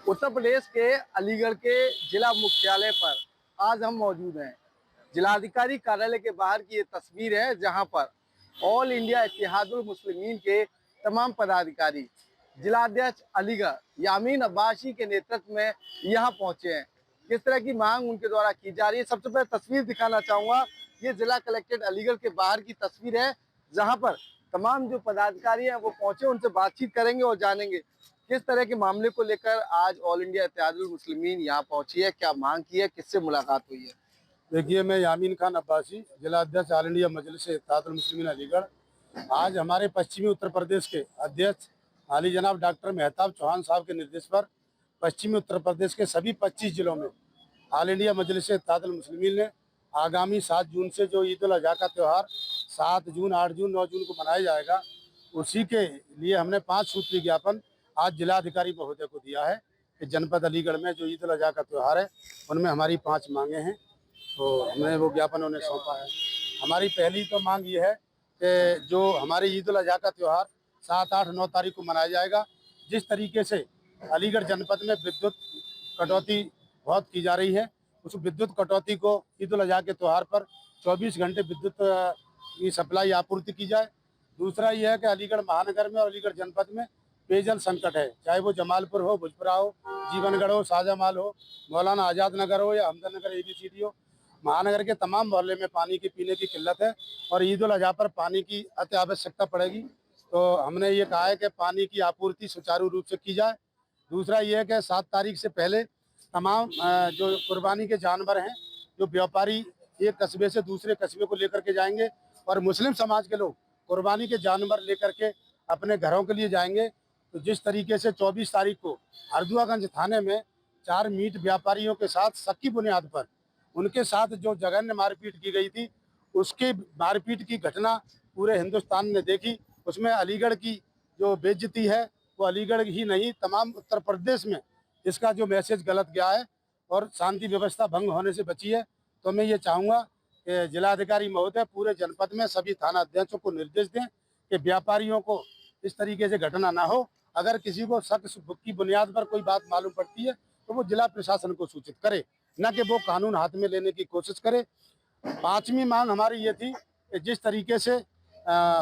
उत्तर प्रदेश के अलीगढ़ के जिला मुख्यालय पर आज हम मौजूद हैं। जिलाधिकारी कार्यालय के बाहर की ये तस्वीर है, जहां पर ऑल इंडिया इत्तेहादुल मुस्लिमीन के तमाम पदाधिकारी जिलाध्यक्ष अलीगढ़ यामीन अब्बासी के नेतृत्व में यहां पहुंचे हैं। किस तरह की मांग उनके द्वारा की जा रही है, सबसे पहले तस्वीर दिखाना चाहूंगा। ये जिला कलेक्ट्रेट अलीगढ़ के बाहर की तस्वीर है, जहां पर तमाम जो पदाधिकारी हैं वो पहुंचे, उनसे बातचीत करेंगे और जानेंगे किस तरह के मामले को लेकर आज ऑल इंडिया इत्तेहादुल मुस्लिमीन यहाँ पहुंची है, क्या मांग की है, किससे मुलाकात हुई है। देखिए, मैं यामीन खान अब्बासी, जिला अध्यक्ष ऑल इंडिया मजलिस इत्तेहादुल मुस्लिमीन अलीगढ़। आज हमारे पश्चिमी उत्तर प्रदेश के अध्यक्ष आली जनाब डॉक्टर मेहताब चौहान साहब के निर्देश पर पश्चिमी उत्तर प्रदेश के सभी 25 जिलों में ऑल इंडिया मजलिस इत्तेहादुल मुस्लिमीन ने आगामी 7 जून से जो ईद उल अजहा का त्यौहार 7 जून, 8 जून, 9 जून को मनाया जाएगा, उसी के लिए हमने 5 सूत्रीय ज्ञापन आज जिलाधिकारी महोदय को दिया है कि जनपद अलीगढ़ में जो ईद उल अजहा का त्यौहार है उनमें हमारी 5 मांगे हैं, तो हमने वो ज्ञापन उन्हें सौंपा है। हमारी पहली तो मांग ये है कि जो हमारे ईद उल अजहा का त्यौहार 7, 8, 9 तारीख को मनाया जाएगा, जिस तरीके से अलीगढ़ जनपद में विद्युत कटौती बहुत की जा रही है, उस विद्युत कटौती को ईद उल अजहा के त्यौहार पर 24 घंटे विद्युत की सप्लाई आपूर्ति की जाए। दूसरा ये है कि अलीगढ़ महानगर में और अलीगढ़ जनपद में पेयजल संकट है, चाहे वो जमालपुर हो, भुजपुरा हो, जीवनगढ़ हो, शाहजमाल हो, मौलाना आज़ाद नगर हो या हमदन नगर ABCD हो, महानगर के तमाम मोहल्ले में पानी की पीने की किल्लत है और ईद उल अजहा पर पानी की अति आवश्यकता पड़ेगी। तो हमने ये कहा है कि पानी की आपूर्ति सुचारू रूप से की जाए। दूसरा ये है कि 7 तारीख से पहले तमाम जो कुर्बानी के जानवर हैं, जो व्यापारी एक कस्बे से दूसरे कस्बे को लेकर के जाएंगे और मुस्लिम समाज के लोग कुर्बानी के जानवर लेकर के अपने घरों के लिए जाएंगे, तो जिस तरीके से 24 तारीख को हरदुआगंज थाने में 4 मीट व्यापारियों के साथ शक की बुनियाद पर उनके साथ जो जघन्य मारपीट की गई थी, उसके मारपीट की घटना पूरे हिंदुस्तान ने देखी। उसमें अलीगढ़ की जो बेइज्जती है वो अलीगढ़ ही नहीं, तमाम उत्तर प्रदेश में इसका जो मैसेज गलत गया है और शांति व्यवस्था भंग होने से बची है। तो मैं ये चाहूँगा कि जिलाधिकारी महोदय पूरे जनपद में सभी थाना अध्यक्षों को निर्देश दें कि व्यापारियों को इस तरीके से घटना ना हो। अगर किसी को शक की बुनियाद पर कोई बात मालूम पड़ती है तो वो जिला प्रशासन को सूचित करे, न कि वो कानून हाथ में लेने की कोशिश करे। 5वीं मांग हमारी ये थी कि जिस तरीके से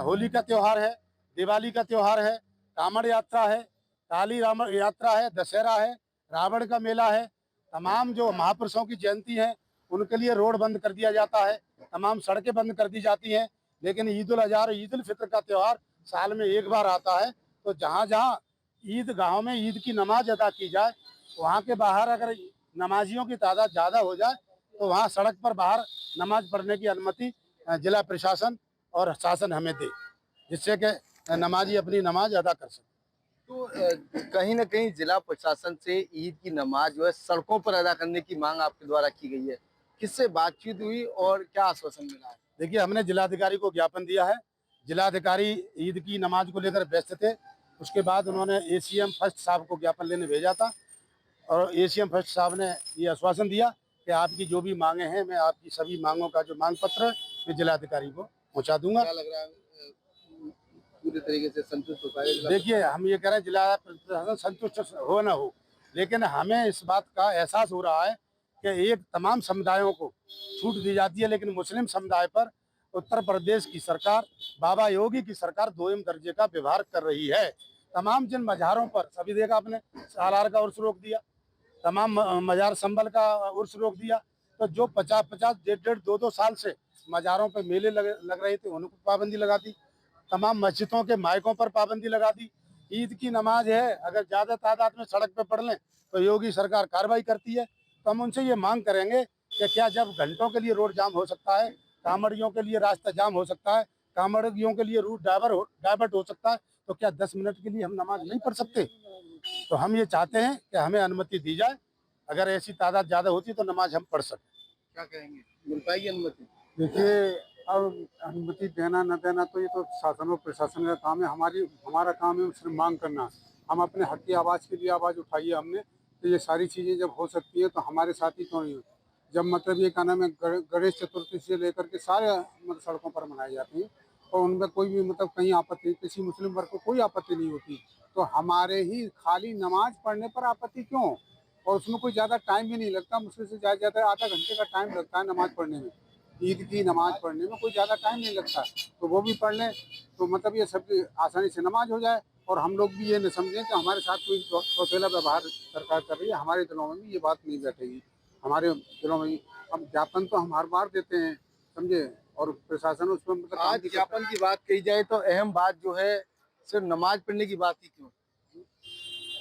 होली का त्यौहार है, दिवाली का त्यौहार है, कांवड़ यात्रा है, काली राम यात्रा है, दशहरा है, रावण का मेला है, तमाम जो महापुरुषों की जयंती है उनके लिए रोड बंद कर दिया जाता है, तमाम सड़कें बंद कर दी जाती हैं। लेकिन ईद उल अजहा और ईद उल फित्र का त्यौहार साल में एक बार आता है, तो जहाँ जहाँ ईदगाहों में ईद की नमाज अदा की जाए, वहाँ के बाहर अगर नमाजियों की तादाद ज़्यादा हो जाए तो वहाँ सड़क पर बाहर नमाज पढ़ने की अनुमति जिला प्रशासन और शासन हमें दे, जिससे कि नमाजी अपनी नमाज अदा कर सके। तो कहीं ना कहीं जिला प्रशासन से ईद की नमाज जो है सड़कों पर अदा करने की मांग आपके द्वारा की गई है, किससे बातचीत हुई और क्या आश्वासन मिला है। देखिए, हमने जिलाधिकारी को ज्ञापन दिया है। जिलाधिकारी ईद की नमाज को लेकर व्यस्त थे, उसके बाद उन्होंने ACM फर्स्ट साहब को ज्ञापन लेने भेजा था और ACM फर्स्ट साहब ने ये आश्वासन दिया कि आपकी जो भी मांगे हैं, मैं आपकी सभी मांगों का जो मांग पत्र है मैं जिलाधिकारी को पहुंचा दूंगा। क्या लग रहा है, पूरी तरीके से संतुष्ट हो पाएगा? देखिए, हम ये कह रहे हैं जिला प्रशासन संतुष्ट हो ना हो, लेकिन हमें इस बात का एहसास हो रहा है कि एक तमाम समुदायों को छूट दी जाती है, लेकिन मुस्लिम समुदाय पर उत्तर प्रदेश की सरकार, बाबा योगी की सरकार दोयम दर्जे का व्यवहार कर रही है। तमाम जिन मज़ारों पर, सभी देखा आपने, सालार का उर्स रोक दिया, तमाम मज़ार संबल का उर्स रोक दिया, तो जो 50-50, 1.5, 2-2 साल से मज़ारों पर मेले लग रहे थे उनको पाबंदी लगा दी, तमाम मस्जिदों के माइकों पर पाबंदी लगा दी। ईद की नमाज है, अगर ज़्यादा तादाद में सड़क पे पढ़ लें तो योगी सरकार कार्रवाई करती है। तो हम उनसे ये मांग करेंगे कि क्या जब घंटों के लिए रोड जाम हो सकता है, कांवड़ियों के लिए रास्ता जाम हो सकता है, कांवड़ियों के लिए रूट डाइवर्ट हो सकता है, तो क्या 10 मिनट के लिए हम नमाज नहीं पढ़ सकते? तो हम ये चाहते हैं कि हमें अनुमति दी जाए, अगर ऐसी तादाद ज़्यादा होती तो नमाज हम पढ़ सकें। क्या कहेंगे, मिल पाएगी अनुमति? देखिए, अब अनुमति देना न देना तो ये तो शासन और प्रशासन का काम है। हमारा काम है सिर्फ मांग करना। हम अपने हक की आवाज़ के लिए आवाज़ उठाई है हमने, तो ये सारी चीज़ें जब हो सकती हैं तो हमारे साथ ही क्यों नहीं हो। जब मतलब ये क्या नाम है, गणेश चतुर्थी से लेकर के सारे मतलब सड़कों पर मनाई जाती हैं, और उनमें कोई भी मतलब कहीं आपत्ति, किसी मुस्लिम वर्ग को कोई आपत्ति नहीं होती। तो हमारे ही खाली नमाज पढ़ने पर आपत्ति क्यों? और उसमें कोई ज़्यादा टाइम भी नहीं लगता, मुश्किल से ज़्यादा आधा घंटे का टाइम लगता है नमाज पढ़ने में। ईद की नमाज पढ़ने में कोई ज़्यादा टाइम नहीं लगता, तो वो भी पढ़ लें तो मतलब ये सब आसानी से नमाज हो जाए। और हम लोग भी ये न समझें कि हमारे साथ कोई सौतेला व्यवहार सरकार कर रही है। हमारे दिलों में भी ये बात नहीं बैठेगी, हमारे दिलों में भी। अब ज्ञापन तो हम हर बार देते हैं, समझे, और प्रशासन उस पर मतलब आज ज्ञापन की बात कही जाए तो अहम बात जो है सिर्फ नमाज पढ़ने की बात ही क्यों?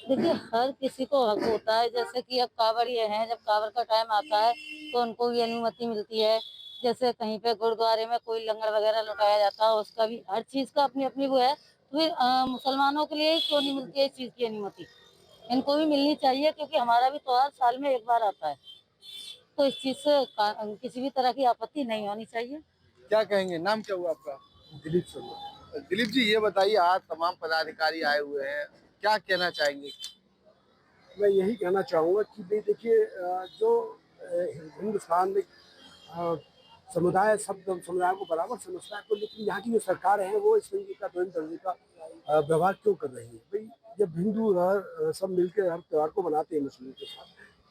देखिए, हर किसी को हक होता है। जैसे कि अब कांवड़िए हैं, जब कांवड़ का टाइम आता है तो उनको भी अनुमति मिलती है। जैसे कहीं पे गुरुद्वारे में कोई लंगर वगैरह लुटाया जाता है, उसका भी हर चीज का अपनी अपनी वो है। तो फिर मुसलमानों के लिए ही क्यों नहीं मिलती है इस चीज की अनुमति? इनको भी मिलनी चाहिए, क्योंकि हमारा भी त्योहार साल में एक बार आता है। तो इस चीज से किसी भी तरह की आपत्ति नहीं होनी चाहिए। क्या कहेंगे? नाम क्या हुआ आपका? दिलीप शर्मा। दिलीप जी, ये बताइए, आज तमाम पदाधिकारी आए हुए हैं, क्या कहना चाहेंगे? मैं यही कहना चाहूँगा कि भाई देखिए, जो हिंदुस्तान में समुदाय सब समुदायों को बराबर समझता है, तो लेकिन यहाँ की जो सरकार है वो इस तरीके का दोनों दर्जे का व्यवहार क्यों कर रही है? भाई जब हिंदू सब मिलकर हर त्यौहार को मनाते हैं मुस्लिम के साथ,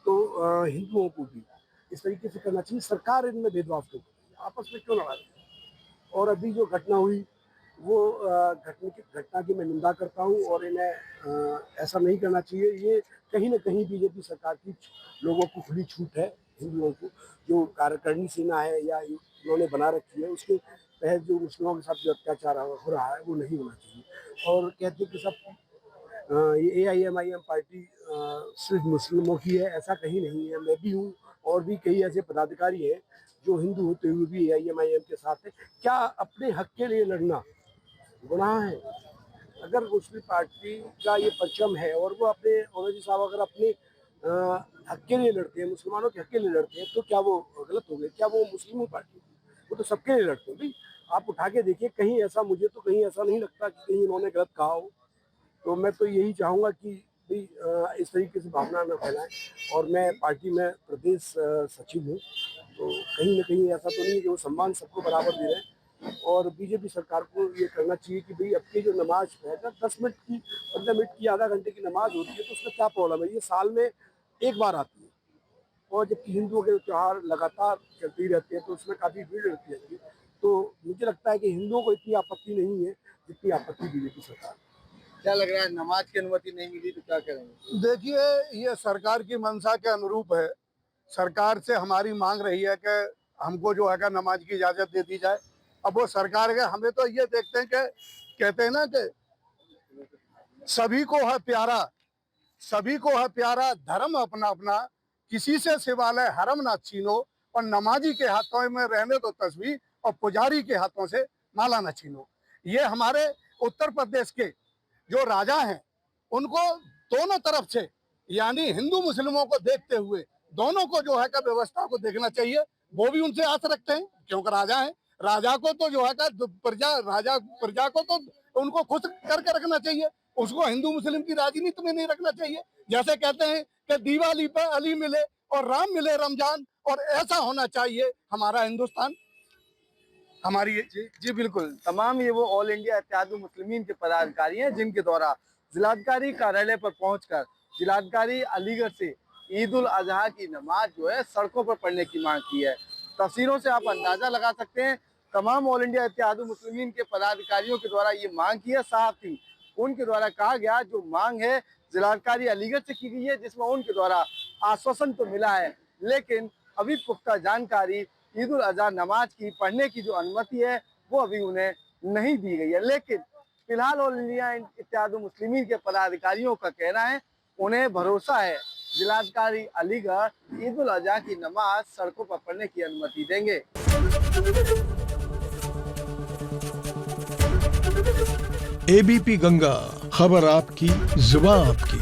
तो हिंदुओं को भी इस तरीके से करना चाहिए। सरकार इनमें भेदभाव क्यों कर रही है? आपस में क्यों लड़ा रही है? और अभी जो घटना हुई वो घटना की मैं निंदा करता हूँ, और इन्हें ऐसा नहीं करना चाहिए। ये कहीं ना कहीं बीजेपी सरकार की लोगों को खुली छूट है। हिंदुओं को जो कार्यकारिणी सेना है या उन्होंने बना रखी है, उसके तहत जो मुस्लिमों के साथ जो अत्याचार हो रहा है वो नहीं होना चाहिए। और कहते हैं कि सब ये AIMIM पार्टी सिर्फ मुस्लिमों की है, ऐसा कहीं नहीं है। मैं भी हूँ और भी कई ऐसे पदाधिकारी हैं जो हिंदू होते हुए भी AIMIM के साथ है। क्या अपने हक के लिए लड़ना गुनाह है? अगर मुस्लिम पार्टी का ये परचम है और वो अपने ओवैसी साहब अगर अपने हक के लिए लड़ते हैं, मुसलमानों के हक के लिए लड़ते हैं, तो क्या वो गलत हो गए? क्या वो मुस्लिम पार्टी? वो तो सबके लिए लड़ते हैं भाई। आप उठा के देखिए, कहीं ऐसा, मुझे तो कहीं ऐसा नहीं लगता कि कहीं इन्होंने गलत कहा हो। तो मैं तो यही चाहूँगा कि भाई इस तरीके से भावना न फैलाएं। और मैं पार्टी में प्रदेश सचिव हूँ, तो कहीं ना कहीं ऐसा तो नहीं कि वो सम्मान सबको बराबर दे रहे हैं। और बीजेपी सरकार को ये करना चाहिए कि भाई अब की जो नमाज है, 10 मिनट की, 15 मिनट की, आधा घंटे की नमाज होती है, तो उसमें क्या प्रॉब्लम है? ये साल में एक बार आती है, और जबकि हिंदुओं के त्यौहार लगातार चलती रहते हैं तो उसमें काफ़ी भीड़ रहती है। तो मुझे लगता है कि हिंदुओं को इतनी आपत्ति नहीं है जितनी आपत्ति बीजेपी सरकार। क्या लग रहा है, नमाज की अनुमति नहीं मिली तो क्या करेंगे? देखिए, ये सरकार की मंशा के अनुरूप है। सरकार से हमारी मांग रही है कि हमको जो है नमाज की इजाज़त दे दी जाए। अब वो सरकार के, हमें तो ये देखते हैं कि कहते हैं ना कि सभी को है प्यारा, सभी को है प्यारा धर्म अपना अपना, किसी से शिवालय हरम ना छीनो, और नमाजी के हाथों में रहने दो तस्वीर, और पुजारी के हाथों से माला न छीनो। ये हमारे उत्तर प्रदेश के जो राजा हैं, उनको दोनों तरफ से, यानी हिंदू मुस्लिमों को देखते हुए दोनों को जो है का व्यवस्था को देखना चाहिए। वो भी उनसे आस रखते हैं, क्योंकि राजा हैं। राजा को तो जो है का प्रजा को तो उनको खुश करके रखना चाहिए, उसको हिंदू मुस्लिम की राजनीति में नहीं रखना चाहिए। जैसे कहते हैं कि दिवाली पे अली मिले और राम मिले रमजान, और ऐसा होना चाहिए हमारा हिंदुस्तान, हमारी। जी बिल्कुल, तमाम ये वो ऑल इंडिया इत्तेहादुल मुस्लिमीन के पदाधिकारी हैं जिनके द्वारा जिलाधिकारी कार्यालय पर पहुंचकर जिलाधिकारी अलीगढ़ से ईद उल अजहा की नमाज जो है सड़कों पर पढ़ने की मांग की है। तस्वीरों से आप अंदाजा लगा सकते हैं, तमाम ऑल इंडिया इत्तेहादुल मुस्लिमीन के पदाधिकारियों के द्वारा ये मांग की है। साथ ही उनके द्वारा कहा गया जो मांग है जिलाधिकारी अलीगढ़ से की गई है, जिसमें उनके द्वारा आश्वासन तो मिला है, लेकिन अभी पुख्ता जानकारी ईद उल अजहा नमाज की पढ़ने की जो अनुमति है वो अभी उन्हें नहीं दी गई है। लेकिन फिलहाल ऑल इंडिया इत्तेहादुल मुस्लिमीन के पदाधिकारियों का कहना है, उन्हें भरोसा है जिलाधिकारी अलीगढ़ ईद उल अजहा की नमाज सड़कों पर पढ़ने की अनुमति देंगे। ABP गंगा, खबर आपकी, जुबान आपकी।